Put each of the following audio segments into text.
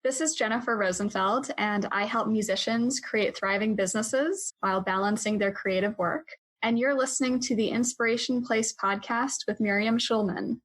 This is Jennifer Rosenfeld, and I help musicians create thriving businesses while balancing their creative work. And you're listening to the Inspiration Place podcast with Miriam Schulman.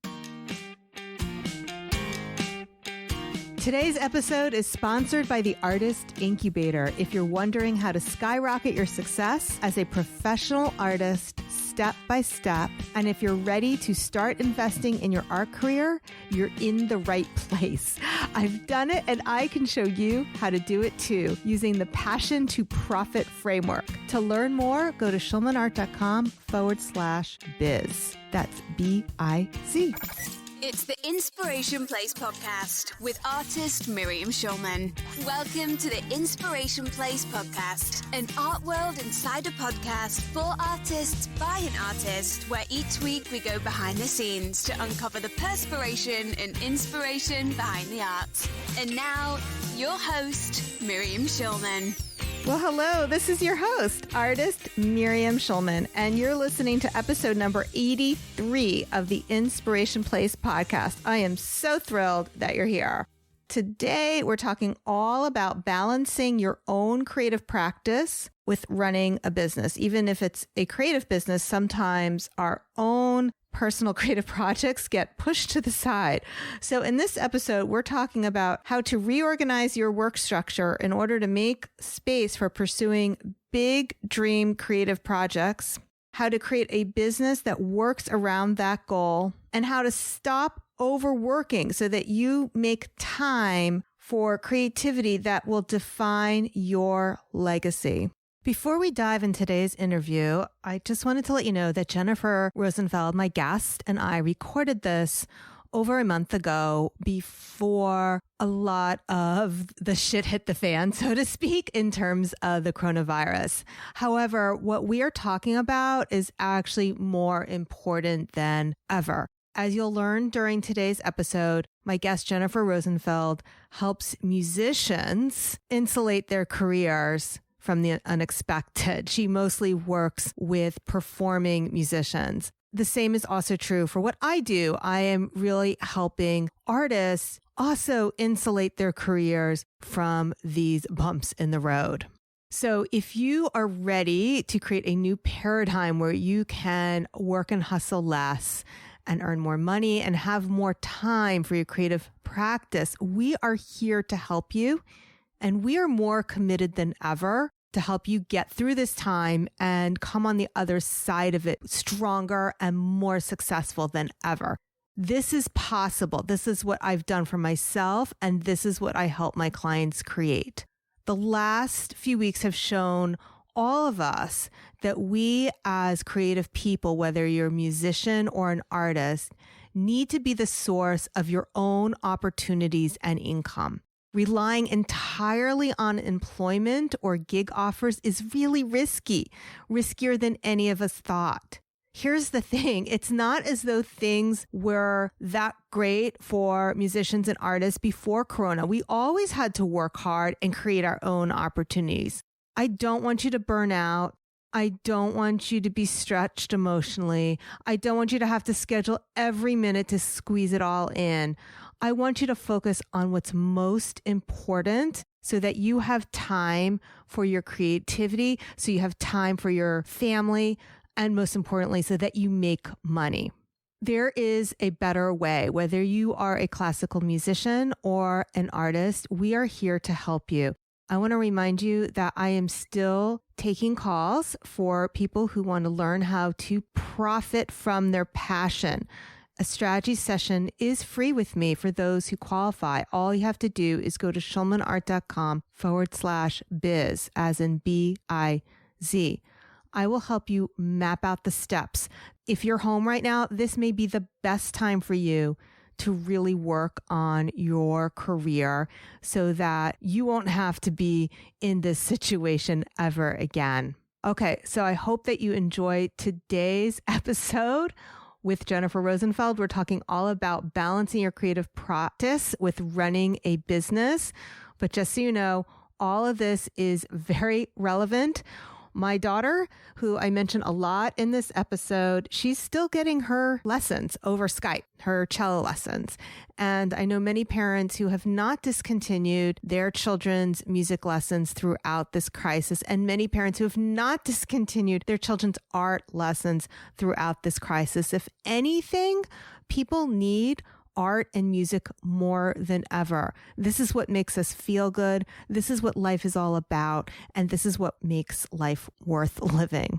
Today's episode is sponsored by the Artist Incubator. If you're wondering how to skyrocket your success as a professional artist step by step, and if you're ready to start investing in your art career, you're in the right place. I've done it and I can show you how to do it too using the Passion to Profit framework. To learn more, go to schulmanart.com/biz. That's BIZ. It's the Inspiration Place podcast with artist Miriam Schulman. Welcome to the Inspiration Place podcast, an art world insider podcast for artists by an artist, where each week we go behind the scenes to uncover the perspiration and inspiration behind the art. And now, your host, Miriam Schulman. Well, hello, this is your host, artist Miriam Schulman, and you're listening to episode number 83 of the Inspiration Place podcast. I am so thrilled that you're here. Today, we're talking all about balancing your own creative practice with running a business. Even if it's a creative business, sometimes our own personal creative projects get pushed to the side. So in this episode, we're talking about how to reorganize your work structure in order to make space for pursuing big dream creative projects, how to create a business that works around that goal, and how to stop overworking so that you make time for creativity that will define your legacy. Before we dive into today's interview, I just wanted to let you know that Jennifer Rosenfeld, my guest, and I recorded this over a month ago before a lot of the shit hit the fan, so to speak, in terms of the coronavirus. However, what we are talking about is actually more important than ever. As you'll learn during today's episode, my guest Jennifer Rosenfeld helps musicians insulate their careers from the unexpected. She mostly works with performing musicians. The same is also true for what I do. I am really helping artists also insulate their careers from these bumps in the road. So if you are ready to create a new paradigm where you can work and hustle less and earn more money and have more time for your creative practice, we are here to help you. And we are more committed than ever to help you get through this time and come on the other side of it stronger and more successful than ever. This is possible. This is what I've done for myself, and this is what I help my clients create. The last few weeks have shown all of us that we as creative people, whether you're a musician or an artist, need to be the source of your own opportunities and income. Relying entirely on employment or gig offers is really risky, riskier than any of us thought. Here's the thing. It's not as though things were that great for musicians and artists before Corona. We always had to work hard and create our own opportunities. I don't want you to burn out. I don't want you to be stretched emotionally. I don't want you to have to schedule every minute to squeeze it all in. I want you to focus on what's most important so that you have time for your creativity, so you have time for your family, and most importantly, so that you make money. There is a better way. Whether you are a classical musician or an artist, we are here to help you. I want to remind you that I am still taking calls for people who want to learn how to profit from their passion. A strategy session is free with me for those who qualify. All you have to do is go to schulmanart.com/biz, as in BIZ. I will help you map out the steps. If you're home right now, this may be the best time for you to really work on your career so that you won't have to be in this situation ever again. Okay, so I hope that you enjoy today's episode with Jennifer Rosenfeld. We're talking all about balancing your creative practice with running a business. But just so you know, all of this is very relevant My daughter, who I mention a lot in this episode, she's still getting her lessons over Skype, her cello lessons. And I know many parents who have not discontinued their children's music lessons throughout this crisis, and many parents who have not discontinued their children's art lessons throughout this crisis. If anything, people need art and music more than ever. This is what makes us feel good. This is what life is all about. And this is what makes life worth living.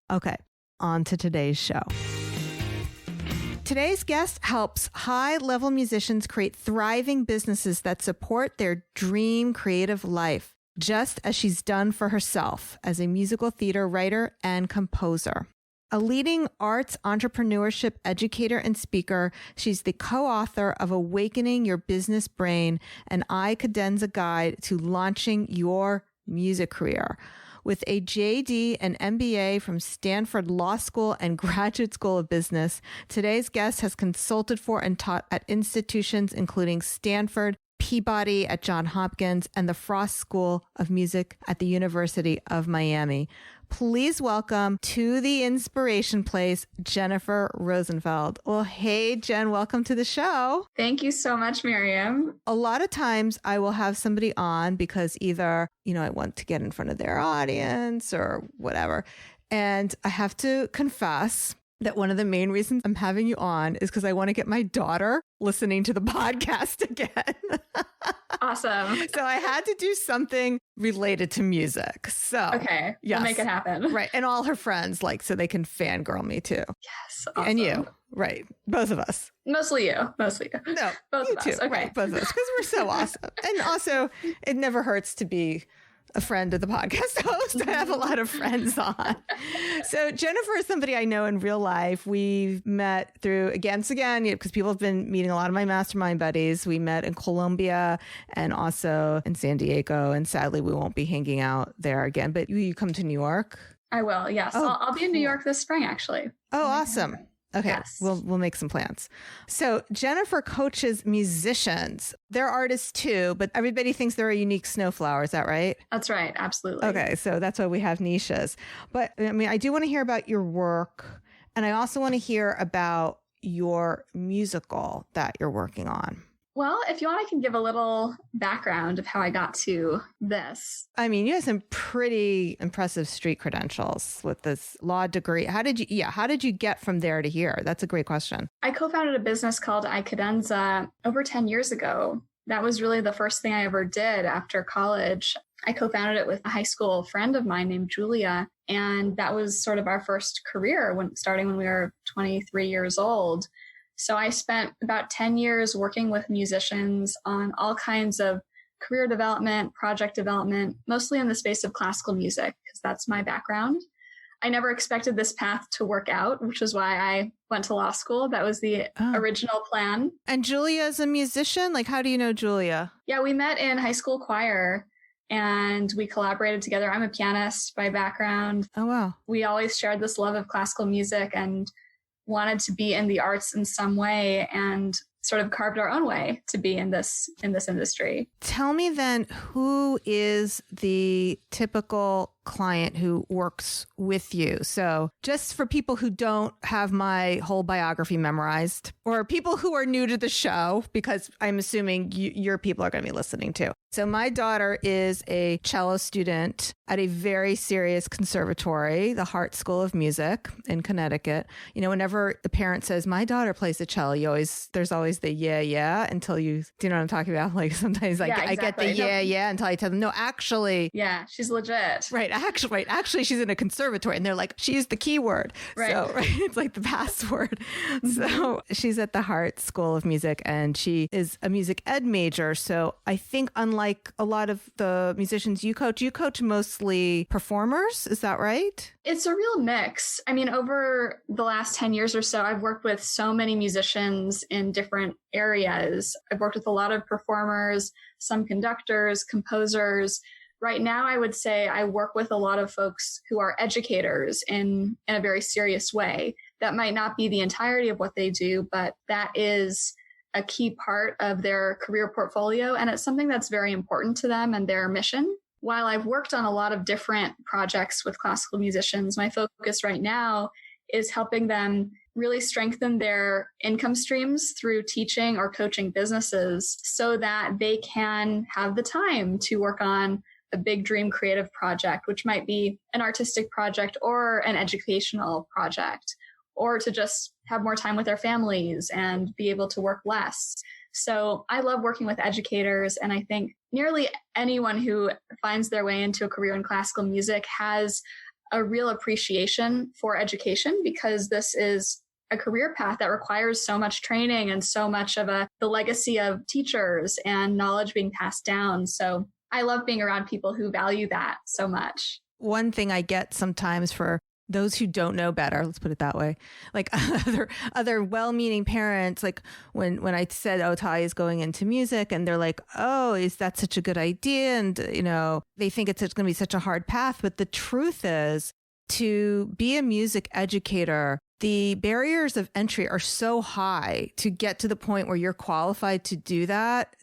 Okay, on to today's show. Today's guest helps high-level musicians create thriving businesses that support their dream creative life, just as she's done for herself as a musical theater writer and composer. A leading arts entrepreneurship educator and speaker, she's the co-author of Awakening Your Business Brain, an I-Cadenza guide to launching your music career. With a JD and MBA from Stanford Law School and Graduate School of Business, today's guest has consulted for and taught at institutions including Stanford, Peabody at Johns Hopkins, and the Frost School of Music at the University of Miami. Please welcome to the Inspiration Place, Jennifer Rosenfeld. Well, hey, Jen, welcome to the show. Thank you so much, Miriam. A lot of times I will have somebody on because either, I want to get in front of their audience or whatever. And I have to confess that one of the main reasons I'm having you on is because I want to get my daughter listening to the podcast again. Awesome. So I had to do something related to music. So okay, yes. We'll make it happen. Right. And all her friends, so they can fangirl me too. Yes. Awesome. And you. Right. Both of us. Mostly you. No, both you of us. Too. Okay. Right. Both of us. Because we're so awesome. And also, it never hurts to be a friend of the podcast host. I have a lot of friends on. So Jennifer is somebody I know in real life. We've met through again, because people have been meeting a lot of my mastermind buddies. We met in Colombia and also in San Diego. And sadly, we won't be hanging out there again. But you come to New York? I will. Yes. Oh, I'll be in New York this spring, actually. Oh, awesome. Okay, yes. We'll make some plans. So Jennifer coaches musicians. They're artists too, but everybody thinks they're a unique snowflower. Is that right? That's right. Absolutely. Okay, so that's why we have niches. But I do want to hear about your work, and I also want to hear about your musical that you're working on. Well, if you want, I can give a little background of how I got to this. You have some pretty impressive street credentials with this law degree. How did you get from there to here? That's a great question. I co-founded a business called I-Cadenza over 10 years ago. That was really the first thing I ever did after college. I co-founded it with a high school friend of mine named Julia. And that was sort of our first career starting when we were 23 years old. So I spent about 10 years working with musicians on all kinds of career development, project development, mostly in the space of classical music, because that's my background. I never expected this path to work out, which is why I went to law school. That was the original plan. And Julia is a musician? How do you know Julia? Yeah, we met in high school choir and we collaborated together. I'm a pianist by background. Oh, wow. We always shared this love of classical music and wanted to be in the arts in some way and sort of carved our own way to be in this industry. Tell me then, who is the typical client who works with you? So just for people who don't have my whole biography memorized, or people who are new to the show, because I'm assuming your people are going to be listening too. So my daughter is a cello student at a very serious conservatory, the Hart School of Music in Connecticut. Whenever the parent says, my daughter plays the cello, there's always the yeah, until do you know what I'm talking about? Sometimes I get the yeah until I tell them, no, actually. Yeah, she's legit. Right. Actually, she's in a conservatory, and they're like, she used the keyword. Right. So it's like the password. So she's at the Hart School of Music, and she is a music ed major. So I think unlike a lot of the musicians you coach mostly performers. Is that right? It's a real mix. Over the last 10 years or so, I've worked with so many musicians in different areas. I've worked with a lot of performers, some conductors, composers. Right now, I would say I work with a lot of folks who are educators in a very serious way. That might not be the entirety of what they do, but that is a key part of their career portfolio. And it's something that's very important to them and their mission. while I've worked on a lot of different projects with classical musicians, my focus right now is helping them really strengthen their income streams through teaching or coaching businesses so that they can have the time to work on a big dream creative project, which might be an artistic project or an educational project, or to just have more time with their families and be able to work less. So I love working with educators, and I think nearly anyone who finds their way into a career in classical music has a real appreciation for education, because this is a career path that requires so much training and so much of the legacy of teachers and knowledge being passed down. So I love being around people who value that so much. One thing I get sometimes for those who don't know better, let's put it that way, like other well-meaning parents, like when I said, oh, Ty is going into music, and they're like, oh, is that such a good idea? And, they think it's going to be such a hard path. But the truth is, to be a music educator, the barriers of entry are so high to get to the point where you're qualified to do that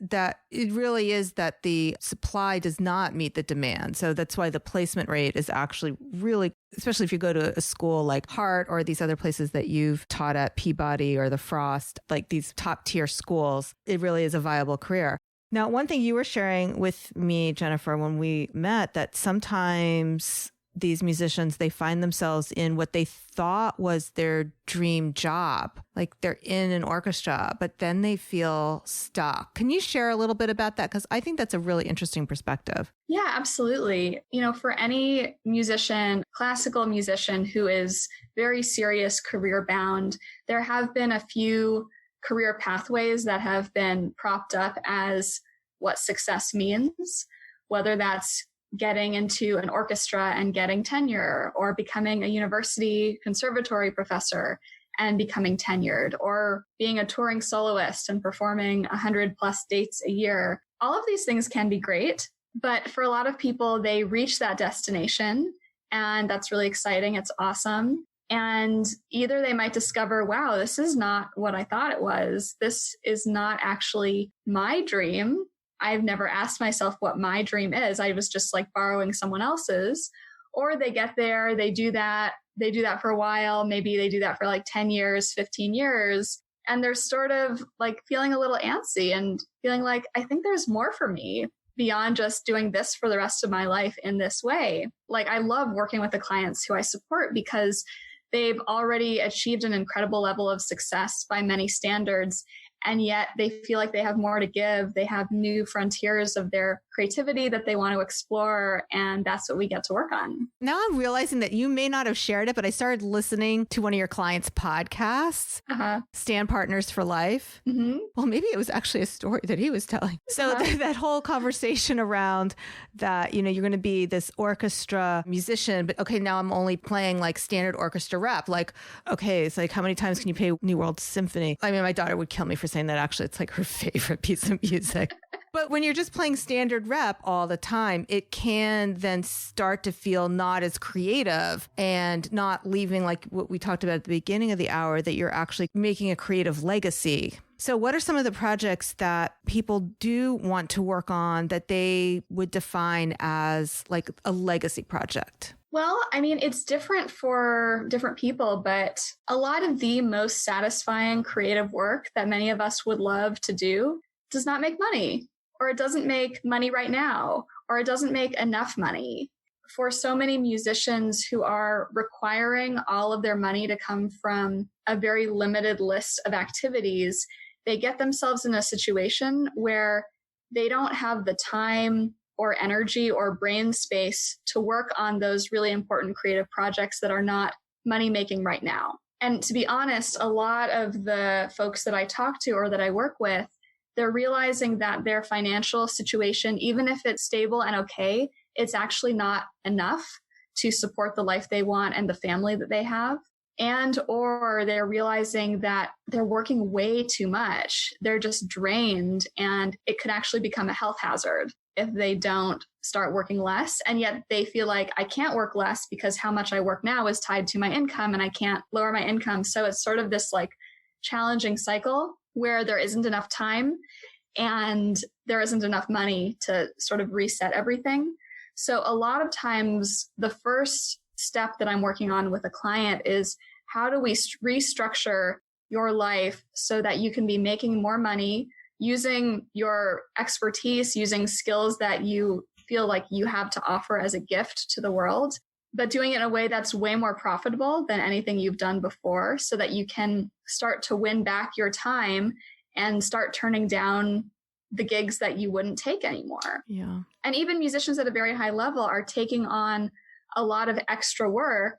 it really is that the supply does not meet the demand. So that's why the placement rate is actually really, especially if you go to a school like Hart or these other places that you've taught at, Peabody or the Frost, like these top tier schools, it really is a viable career. Now, one thing you were sharing with me, Jennifer, when we met, that sometimes these musicians, they find themselves in what they thought was their dream job. Like they're in an orchestra, but then they feel stuck. Can you share a little bit about that? Because I think that's a really interesting perspective. Yeah, absolutely. For any musician, classical musician who is very serious career bound, there have been a few career pathways that have been propped up as what success means, whether that's getting into an orchestra and getting tenure, or becoming a university conservatory professor and becoming tenured, or being a touring soloist and performing 100 plus dates a year. All of these things can be great, but for a lot of people, they reach that destination, and that's really exciting. It's awesome. And either they might discover, wow, this is not what I thought it was. This is not actually my dream. I've never asked myself what my dream is. I was just like borrowing someone else's. Or they get there, they do that for a while. Maybe they do that for like 10 years, 15 years. And they're sort of like feeling a little antsy and feeling like, I think there's more for me beyond just doing this for the rest of my life in this way. Like I love working with the clients who I support because they've already achieved an incredible level of success by many standards. And yet they feel like they have more to give. They have new frontiers of their creativity that they want to explore. And that's what we get to work on. Now I'm realizing that you may not have shared it, but I started listening to one of your clients' podcasts, Stand Partners for Life. Mm-hmm. Well, maybe it was actually a story that he was telling. So that whole conversation around that, you're going to be this orchestra musician, but okay, now I'm only playing like standard orchestra rep. Like, okay, it's like, how many times can you play New World Symphony? I mean, my daughter would kill me for saying that. Actually, it's like her favorite piece of music. But when you're just playing standard rep all the time, it can then start to feel not as creative and not leaving, like what we talked about at the beginning of the hour, that you're actually making a creative legacy. So what are some of the projects that people do want to work on that they would define as like a legacy project? Well, I mean, it's different for different people, but a lot of the most satisfying creative work that many of us would love to do does not make money, or it doesn't make money right now, or it doesn't make enough money. For so many musicians who are requiring all of their money to come from a very limited list of activities, they get themselves in a situation where they don't have the time or energy or brain space to work on those really important creative projects that are not money making right now. And to be honest, a lot of the folks that I talk to or that I work with, they're realizing that their financial situation, even if it's stable and okay, it's actually not enough to support the life they want and the family that they have. And or they're realizing that they're working way too much. They're just drained, and it could actually become a health hazard if they don't start working less. And yet they feel like I can't work less because how much I work now is tied to my income and I can't lower my income. So it's sort of this like challenging cycle where there isn't enough time and there isn't enough money to sort of reset everything. So a lot of times the first step that I'm working on with a client is how do we restructure your life so that you can be making more money using your expertise, using skills that you feel like you have to offer as a gift to the world, but doing it in a way that's way more profitable than anything you've done before so that you can start to win back your time and start turning down the gigs that you wouldn't take anymore. Yeah. And even musicians at a very high level are taking on a lot of extra work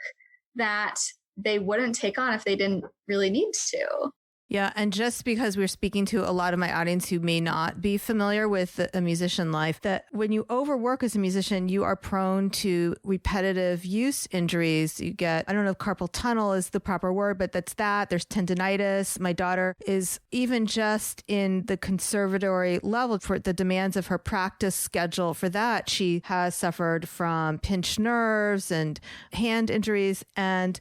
that they wouldn't take on if they didn't really need to. Yeah. And just because we're speaking to a lot of my audience who may not be familiar with a musician life, that when you overwork as a musician, you are prone to repetitive use injuries. You get, I don't know if carpal tunnel is the proper word, but that's that. There's tendinitis. My daughter is even just in the conservatory level for the demands of her practice schedule. For that, she has suffered from pinched nerves and hand injuries. And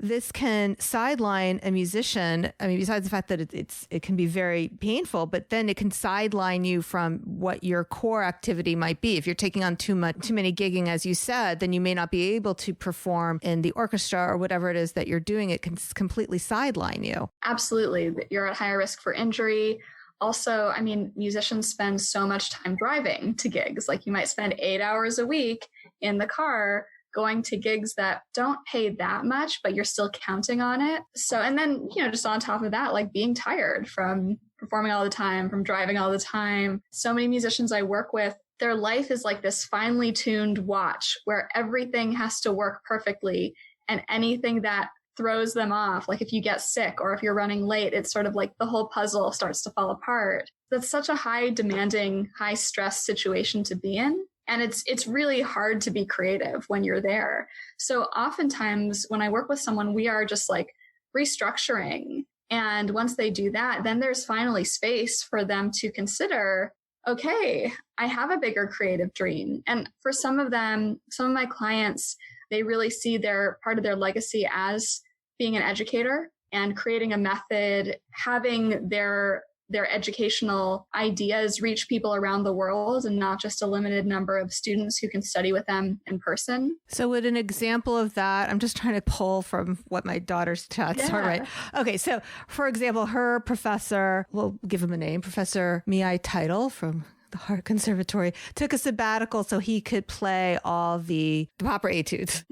this can sideline a musician. I mean, besides the fact that it can be very painful, but then it can sideline you from what your core activity might be. If you're taking on too many gigging, as you said, then you may not be able to perform in the orchestra or whatever it is that you're doing. It can completely sideline you. Absolutely. You're at higher risk for injury. Also, I mean, musicians spend so much time driving to gigs. Like you might spend 8 hours a week in the car going to gigs that don't pay that much, but you're still counting on it. So, and then, just on top of that, like being tired from performing all the time, from driving all the time. So many musicians I work with, their life is like this finely tuned watch where everything has to work perfectly, and anything that throws them off, like if you get sick or if you're running late, it's sort of like the whole puzzle starts to fall apart. That's such a high demanding, high stress situation to be in. And it's really hard to be creative when you're there. So oftentimes when I work with someone, we are just like restructuring. And once they do that, then there's finally space for them to consider, okay, I have a bigger creative dream. And for some of them, some of my clients, they really see their part of their legacy as being an educator and creating a method, having their educational ideas reach people around the world and not just a limited number of students who can study with them in person. So would an example of that, I'm just trying to pull from what my daughter's chats are, right? Okay, so for example, her professor, we'll give him a name, Professor Miai Title from the Art Conservatory, took a sabbatical so he could play all the proper etudes.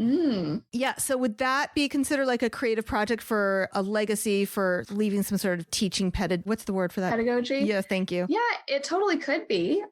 Yeah. So would that be considered like a creative project for a legacy, for leaving some sort of teaching what's the word for that? Pedagogy? Yeah. Thank you. Yeah, it totally could be,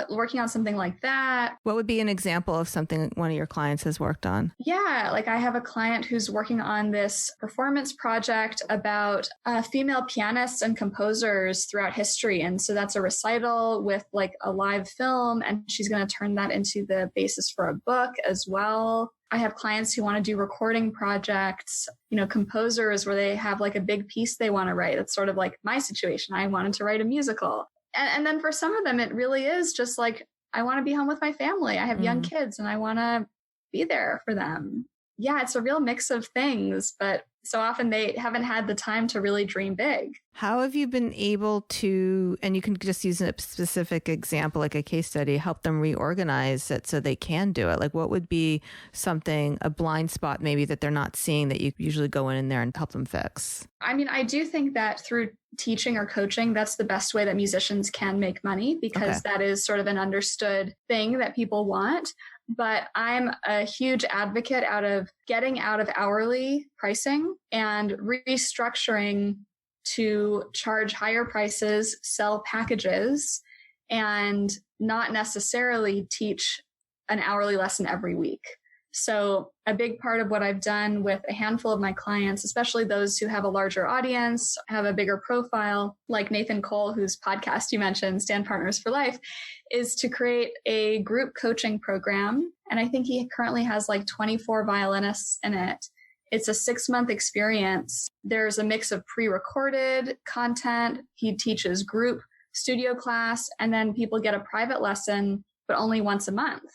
working on something like that. What would be an example of something one of your clients has worked on? Yeah. Like I have a client who's working on this performance project about female pianists and composers throughout history. And so that's a recital with like a live film, and she's going to turn that into the basis for a book as well. I have clients who want to do recording projects, composers where they have like a big piece they want to write. It's sort of like my situation. I wanted to write a musical. And then for some of them, it really is just like, I want to be home with my family. I have young kids and I want to be there for them. Yeah, it's a real mix of things, but so often they haven't had the time to really dream big. How have you been able to, and you can just use a specific example, like a case study, help them reorganize it so they can do it? Like what would be something, a blind spot maybe that they're not seeing that you usually go in there and help them fix? I mean, I do think that through teaching or coaching, that's the best way that musicians can make money, because that is sort of an understood thing that people want. But I'm a huge advocate of getting out of hourly pricing and restructuring to charge higher prices, sell packages, and not necessarily teach an hourly lesson every week. So a big part of what I've done with a handful of my clients, especially those who have a larger audience, have a bigger profile, like Nathan Cole, whose podcast you mentioned, Stand Partners for Life, is to create a group coaching program. And I think he currently has like 24 violinists in it. It's a 6-month experience. There's a mix of pre-recorded content. He teaches group studio class, and then people get a private lesson, but only once a month.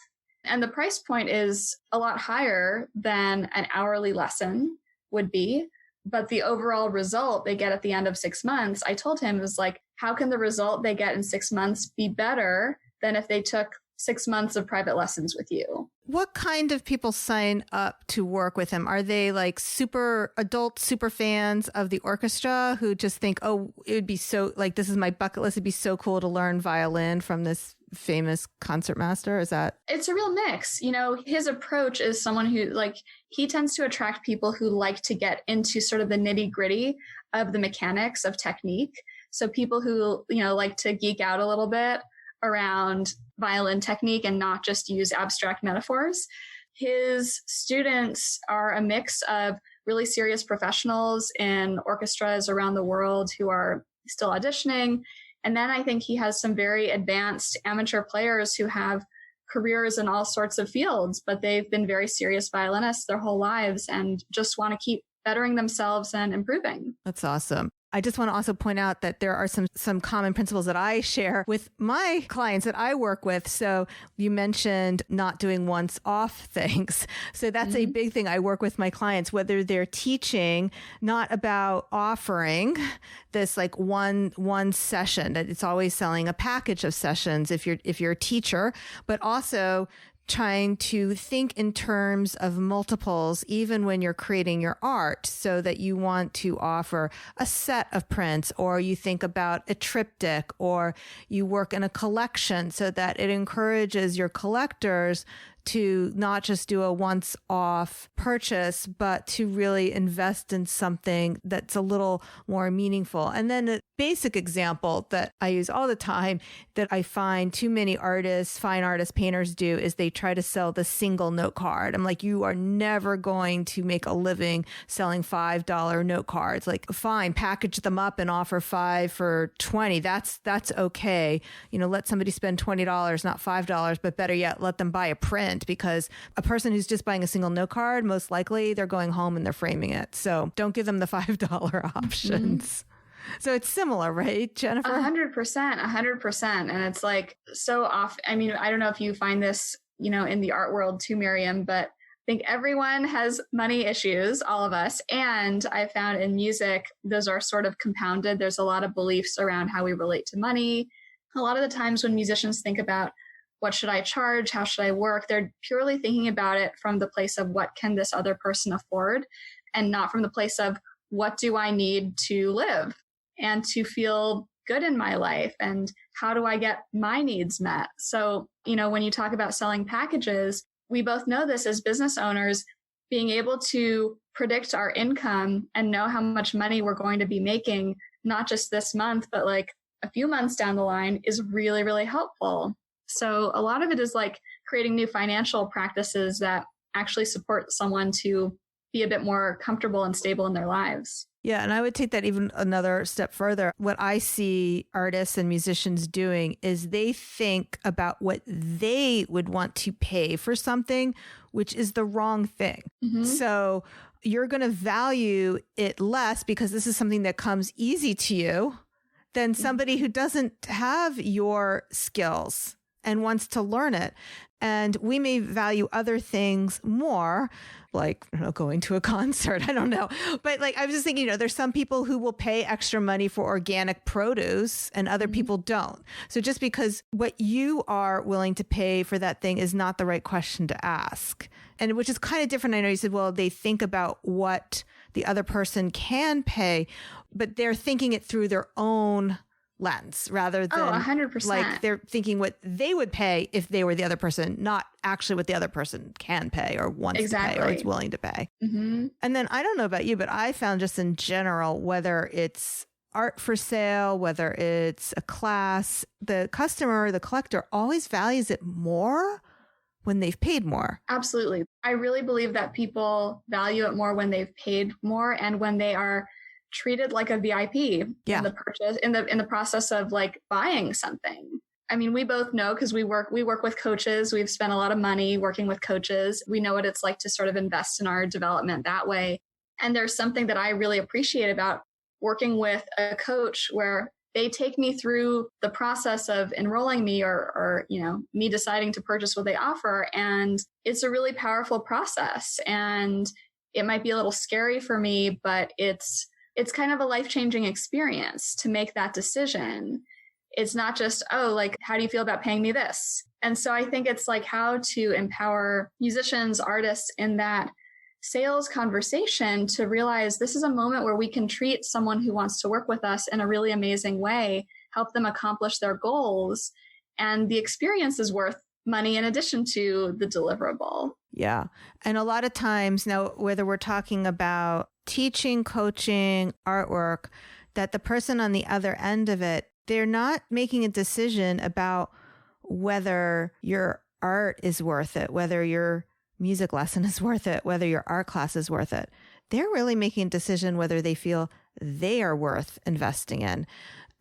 And the price point is a lot higher than an hourly lesson would be. But the overall result they get at the end of 6 months, I told him, was like, how can the result they get in 6 months be better than if they took 6 months of private lessons with you. What kind of people sign up to work with him? Are they like super adult, super fans of the orchestra who just think, oh, it would be so like, this is my bucket list. It'd be so cool to learn violin from this famous concertmaster? Is that? It's a real mix. You know, his approach is someone who like, he tends to attract people who like to get into sort of the nitty gritty of the mechanics of technique. So people who, you know, like to geek out a little bit around violin technique and not just use abstract metaphors. His students are a mix of really serious professionals in orchestras around the world who are still auditioning. And then I think he has some very advanced amateur players who have careers in all sorts of fields, but they've been very serious violinists their whole lives and just want to keep bettering themselves and improving. That's awesome. I just want to also point out that there are some common principles that I share with my clients that I work with. So you mentioned not doing once off things. So that's a big thing I work with my clients, whether they're teaching, not about offering this like one session, that it's always selling a package of sessions if you're a teacher, but also trying to think in terms of multiples, even when you're creating your art, so that you want to offer a set of prints, or you think about a triptych, or you work in a collection so that it encourages your collectors to not just do a once-off purchase, but to really invest in something that's a little more meaningful. And then a basic example that I use all the time that I find too many artists, fine artists, painters do is they try to sell the single note card. I'm like, you are never going to make a living selling $5 note cards. Like, fine, package them up and offer 5 for 20. That's okay. You know, let somebody spend $20, not $5, but better yet, let them buy a print, because a person who's just buying a single note card, most likely they're going home and they're framing it. So don't give them the $5 options. So it's similar, right, Jennifer? 100%. And it's like so off. I mean, I don't know if you find this, you know, in the art world too, Miriam, but I think everyone has money issues, all of us. And I found in music, those are sort of compounded. There's a lot of beliefs around how we relate to money. A lot of the times when musicians think about what should I charge? How should I work? They're purely thinking about it from the place of what can this other person afford, and not from the place of what do I need to live and to feel good in my life, and how do I get my needs met? So, you know, when you talk about selling packages, we both know this as business owners, being able to predict our income and know how much money we're going to be making, not just this month, but like a few months down the line, is really, really helpful. So a lot of it is like creating new financial practices that actually support someone to be a bit more comfortable and stable in their lives. Yeah. And I would take that even another step further. What I see artists and musicians doing is they think about what they would want to pay for something, which is the wrong thing. So you're going to value it less because this is something that comes easy to you than somebody who doesn't have your skills and wants to learn it. And we may value other things more, like, I don't know, going to a concert. I don't know. But like, I was just thinking, you know, there's some people who will pay extra money for organic produce and other people don't. So just because what you are willing to pay for that thing is not the right question to ask. And which is kind of different. I know you said, well, they think about what the other person can pay, but they're thinking it through their own lens rather than 100%. Like they're thinking what they would pay if they were the other person, not actually what the other person can pay or wants to pay or is willing to pay. And then I don't know about you, but I found just in general, whether it's art for sale, whether it's a class, the customer, the collector always values it more when they've paid more. Absolutely. I really believe that people value it more when they've paid more and when they are treated like a VIP in the purchase, in the process of like buying something. I mean, we both know because we work with coaches. We've spent a lot of money working with coaches. We know what it's like to sort of invest in our development that way. And there's something that I really appreciate about working with a coach where they take me through the process of enrolling me or, you know, me deciding to purchase what they offer. And it's a really powerful process. And it might be a little scary for me, but it's kind of a life-changing experience to make that decision. it's not just, oh, like, how do you feel about paying me this? And so I think it's like how to empower musicians, artists in that sales conversation to realize this is a moment where we can treat someone who wants to work with us in a really amazing way, help them accomplish their goals. And the experience is worth money in addition to the deliverable. Yeah. And a lot of times now, whether we're talking about teaching, coaching, artwork, that the person on the other end of it, they're not making a decision about whether your art is worth it, whether your music lesson is worth it, whether your art class is worth it. They're really making a decision whether they feel they are worth investing in.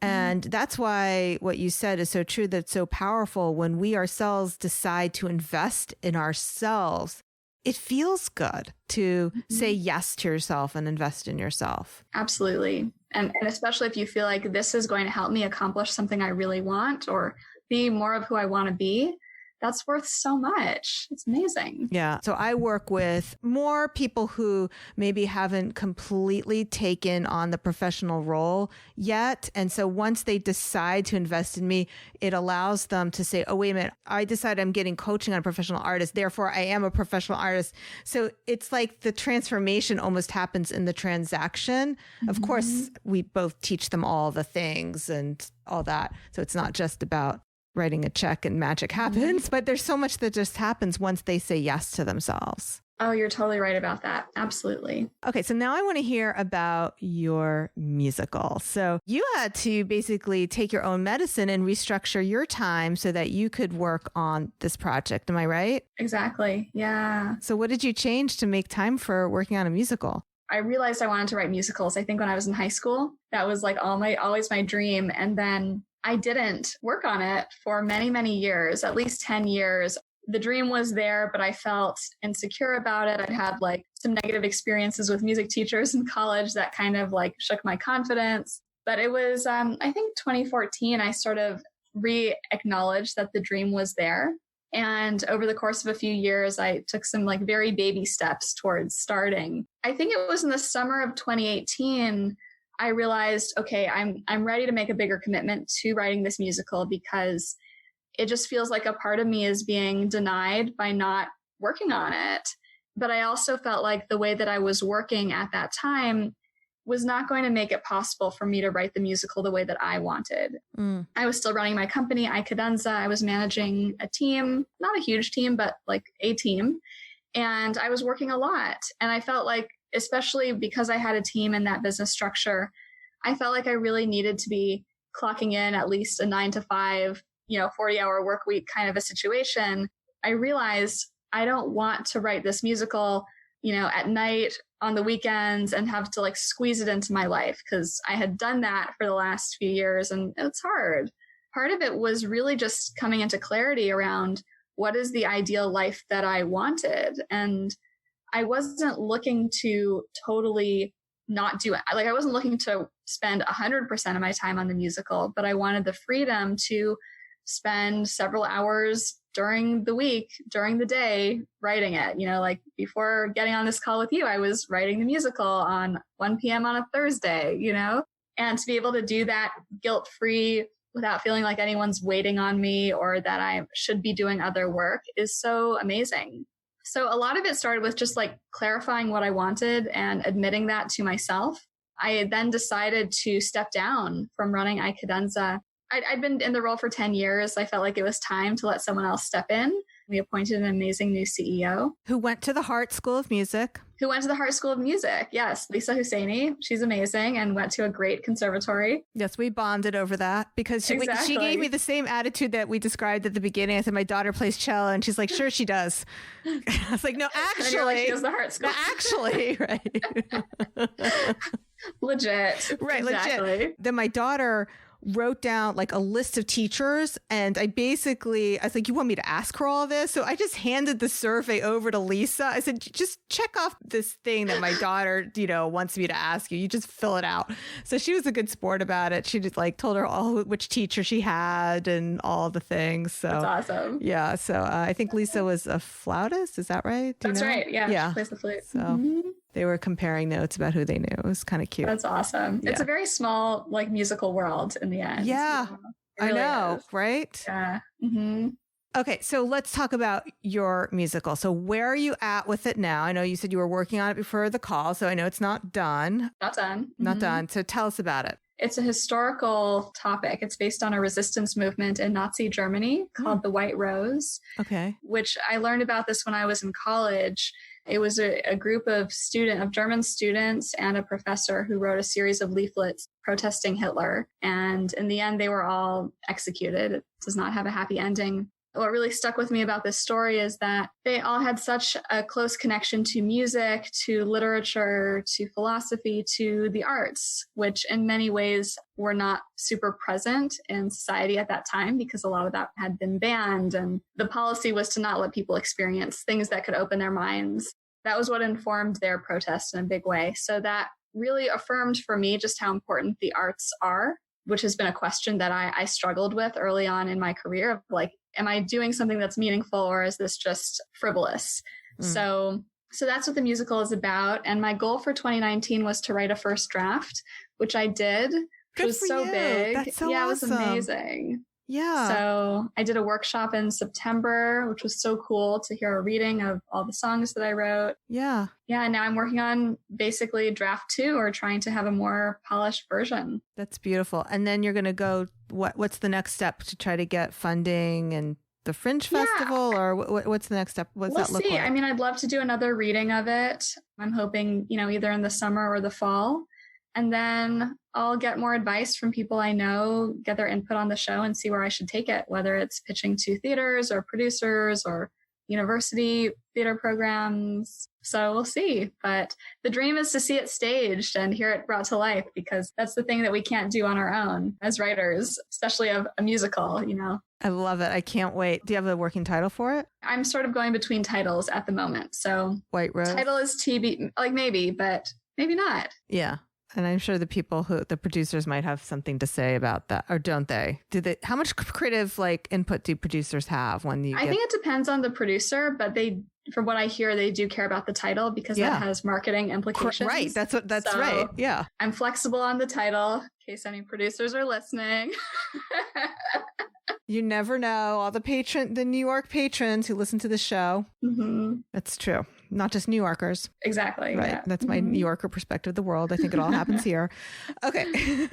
And that's why what you said is so true, that's so powerful. When we ourselves decide to invest in ourselves, it feels good to say yes to yourself and invest in yourself. Absolutely. And especially if you feel like this is going to help me accomplish something I really want or be more of who I want to be, that's worth so much. It's amazing. Yeah. So I work with more people who maybe haven't completely taken on the professional role yet. And so once they decide to invest in me, it allows them to say, oh, wait a minute, I decide I'm getting coaching on a professional artist. Therefore, I am a professional artist. So it's like the transformation almost happens in the transaction. Of course, we both teach them all the things and all that. So it's not just about writing a check and magic happens, but there's so much that just happens once they say yes to themselves. Oh, you're totally right about that. Absolutely. Okay, so now I want to hear about your musical. So you had to basically take your own medicine and restructure your time so that you could work on this project. Am I right? Exactly. Yeah. So what did you change to make time for working on a musical? I realized I wanted to write musicals. I think when I was in high school, that was like always my dream. And then I didn't work on it for many, many years, at least 10 years. The dream was there, but I felt insecure about it. I'd had like some negative experiences with music teachers in college that kind of like shook my confidence. But it was, I think 2014, I sort of re-acknowledged that the dream was there. And over the course of a few years, I took some like very baby steps towards starting. I think it was in the summer of 2018, I realized, okay, I'm ready to make a bigger commitment to writing this musical because it just feels like a part of me is being denied by not working on it. But I also felt like the way that I was working at that time was not going to make it possible for me to write the musical the way that I wanted. I was still running my company, iCadenza. I was managing a team, not a huge team, but like a team. And I was working a lot. And I felt like, especially because I had a team in that business structure, I felt like I really needed to be clocking in at least a 9 to 5, 40-hour work week kind of a situation. I realized I don't want to write this musical, at night on the weekends and have to like squeeze it into my life because I had done that for the last few years and it's hard. Part of it was really just coming into clarity around what is the ideal life that I wanted. And I wasn't looking to totally not do it. Like I wasn't looking to spend 100% of my time on the musical, but I wanted the freedom to spend several hours during the week, during the day, writing it. Like before getting on this call with you, I was writing the musical on 1 p.m. on a Thursday, and to be able to do that guilt-free without feeling like anyone's waiting on me or that I should be doing other work is so amazing. So a lot of it started with just like clarifying what I wanted and admitting that to myself. I then decided to step down from running iCadenza. I'd been in the role for 10 years. I felt like it was time to let someone else step in. We appointed an amazing new CEO. Who went to the Hart School of Music. Yes. Lisa Husseini. She's amazing and went to a great conservatory. Yes, we bonded over that because she gave me the same attitude that we described at the beginning. I said, my daughter plays cello. And she's like, sure, she does. I was like, no, actually. Like, she goes to the Hart School. No, actually, right. Legit. Right, exactly. Legit. Then my daughter wrote down like a list of teachers. And I was like, you want me to ask her all this? So I just handed the survey over to Lisa. I said, just check off this thing that my daughter, wants me to ask you. You just fill it out. So she was a good sport about it. She just like told her all which teacher she had and all the things. So that's awesome. Yeah. So I think Lisa was a flautist. Is that right? That's right. Yeah. She plays the flute. So they were comparing notes about who they knew. It was kind of cute. That's awesome. Yeah. It's a very small, like musical world in the end. Yeah. I know, right? Yeah. Mm-hmm. Okay, so let's talk about your musical. So where are you at with it now? I know you said you were working on it before the call, so I know it's not done. Not done. Not done. So tell us about it. It's a historical topic. It's based on a resistance movement in Nazi Germany called the White Rose. Okay. Which I learned about this when I was in college. It was a group of German students and a professor who wrote a series of leaflets protesting Hitler. And in the end, they were all executed. It does not have a happy ending. What really stuck with me about this story is that they all had such a close connection to music, to literature, to philosophy, to the arts, which in many ways were not super present in society at that time because a lot of that had been banned. And the policy was to not let people experience things that could open their minds. That was what informed their protest in a big way. So that really affirmed for me just how important the arts are, which has been a question that I struggled with early on in my career of like, am I doing something that's meaningful or is this just frivolous? So that's what the musical is about. And my goal for 2019 was to write a first draft, which I did, which was so big. That's so yeah, awesome. It was amazing. Yeah. So I did a workshop in September, which was so cool to hear a reading of all the songs that I wrote. Yeah. Yeah. And now I'm working on basically draft 2 or trying to have a more polished version. That's beautiful. And then you're going to go, what's the next step to try to get funding and the Fringe Festival or what's the next step? What's that look like? I mean, I'd love to do another reading of it. I'm hoping, either in the summer or the fall. And then I'll get more advice from people I know, get their input on the show and see where I should take it, whether it's pitching to theaters or producers or university theater programs. So we'll see. But the dream is to see it staged and hear it brought to life because that's the thing that we can't do on our own as writers, especially of a musical, I love it. I can't wait. Do you have a working title for it? I'm sort of going between titles at the moment. So White Rose. Title is TB, like maybe, but maybe not. Yeah. And I'm sure the producers might have something to say about that, or don't they? How much creative input do producers have when you? I think it depends on the producer, but from what I hear, they do care about the title because that has marketing implications. Right. That's right. Yeah. I'm flexible on the title in case any producers are listening. You never know. All the New York patrons who listen to the show. Mm-hmm. That's true. Not just New Yorkers. Exactly. Right. Yeah. That's my New Yorker perspective of the world. I think it all happens here. Okay.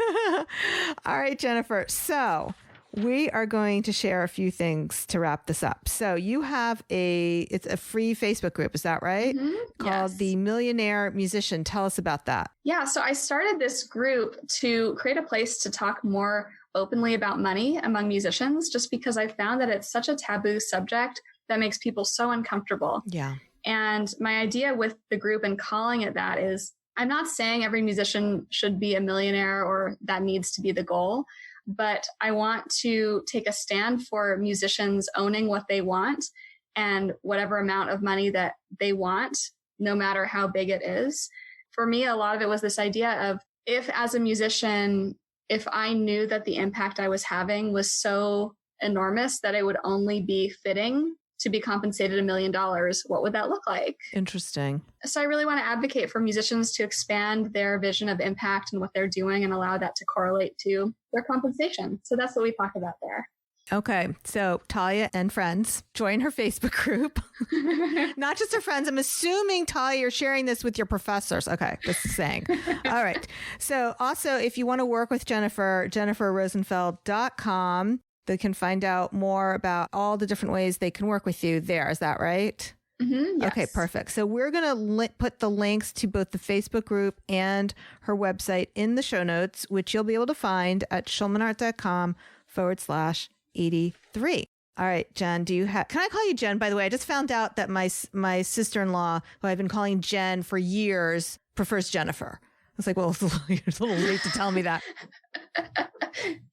All right, Jennifer. So we are going to share a few things to wrap this up. So you have it's a free Facebook group. Is that right? Mm-hmm. Called The Millionaire Musician. Tell us about that. Yeah. So I started this group to create a place to talk more openly about money among musicians, just because I found that it's such a taboo subject that makes people so uncomfortable. Yeah. And my idea with the group and calling it that is, I'm not saying every musician should be a millionaire or that needs to be the goal, but I want to take a stand for musicians owning what they want and whatever amount of money that they want, no matter how big it is. For me, a lot of it was this idea of if as a musician, if I knew that the impact I was having was so enormous that it would only be fitting to be compensated $1 million, what would that look like? Interesting. So I really want to advocate for musicians to expand their vision of impact and what they're doing and allow that to correlate to their compensation. So that's what we talk about there. Okay. So Talia and friends, join her Facebook group. Not just her friends. I'm assuming, Talia, you're sharing this with your professors. Okay. Just saying. All right. So also, if you want to work with Jennifer, jenniferrosenfeld.com. They can find out more about all the different ways they can work with you there. Is that right? Mm-hmm, yes. Okay, perfect. So we're going to put the links to both the Facebook group and her website in the show notes, which you'll be able to find at schulmanart.com/83. All right, Jen, can I call you Jen? By the way, I just found out that my sister-in-law, who I've been calling Jen for years, prefers Jennifer. I was like, well, it's a little late to tell me that.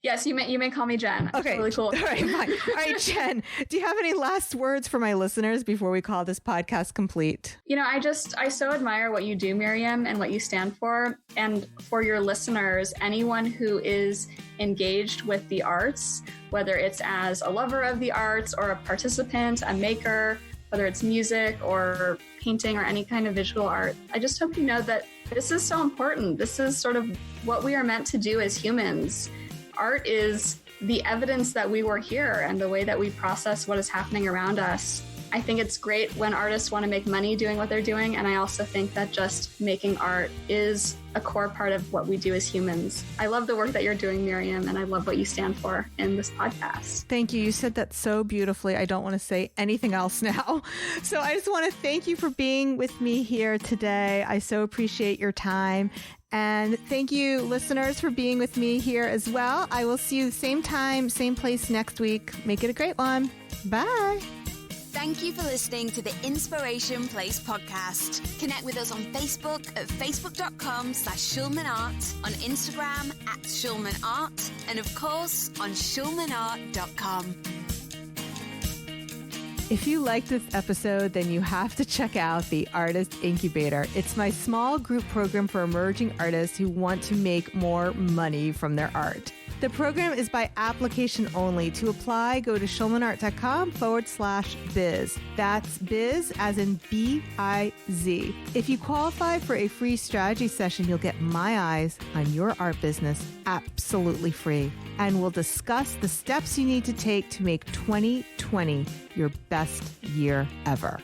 Yes, you may call me Jen. Okay. Really cool. All right, fine. All right, Jen, do you have any last words for my listeners before we call this podcast complete? I so admire what you do, Miriam, and what you stand for. And for your listeners, anyone who is engaged with the arts, whether it's as a lover of the arts or a participant, a maker, whether it's music or painting or any kind of visual art, I just hope you know that this is so important. This is sort of what we are meant to do as humans. Art is the evidence that we were here and the way that we process what is happening around us. I think it's great when artists want to make money doing what they're doing. And I also think that just making art is a core part of what we do as humans. I love the work that you're doing, Miriam, and I love what you stand for in this podcast. Thank you. You said that so beautifully. I don't want to say anything else now. So I just want to thank you for being with me here today. I so appreciate your time. And thank you, listeners, for being with me here as well. I will see you same time, same place next week. Make it a great one. Bye. Thank you for listening to the Inspiration Place podcast. Connect with us on Facebook at facebook.com/SchulmanArt, on Instagram @SchulmanArt, and of course on SchulmanArt.com. If you like this episode, then you have to check out the Artist Incubator. It's my small group program for emerging artists who want to make more money from their art. The program is by application only. To apply, go to schulmanart.com/biz. That's biz as in B-I-Z. If you qualify for a free strategy session, you'll get my eyes on your art business absolutely free. And we'll discuss the steps you need to take to make 2020 your best year ever.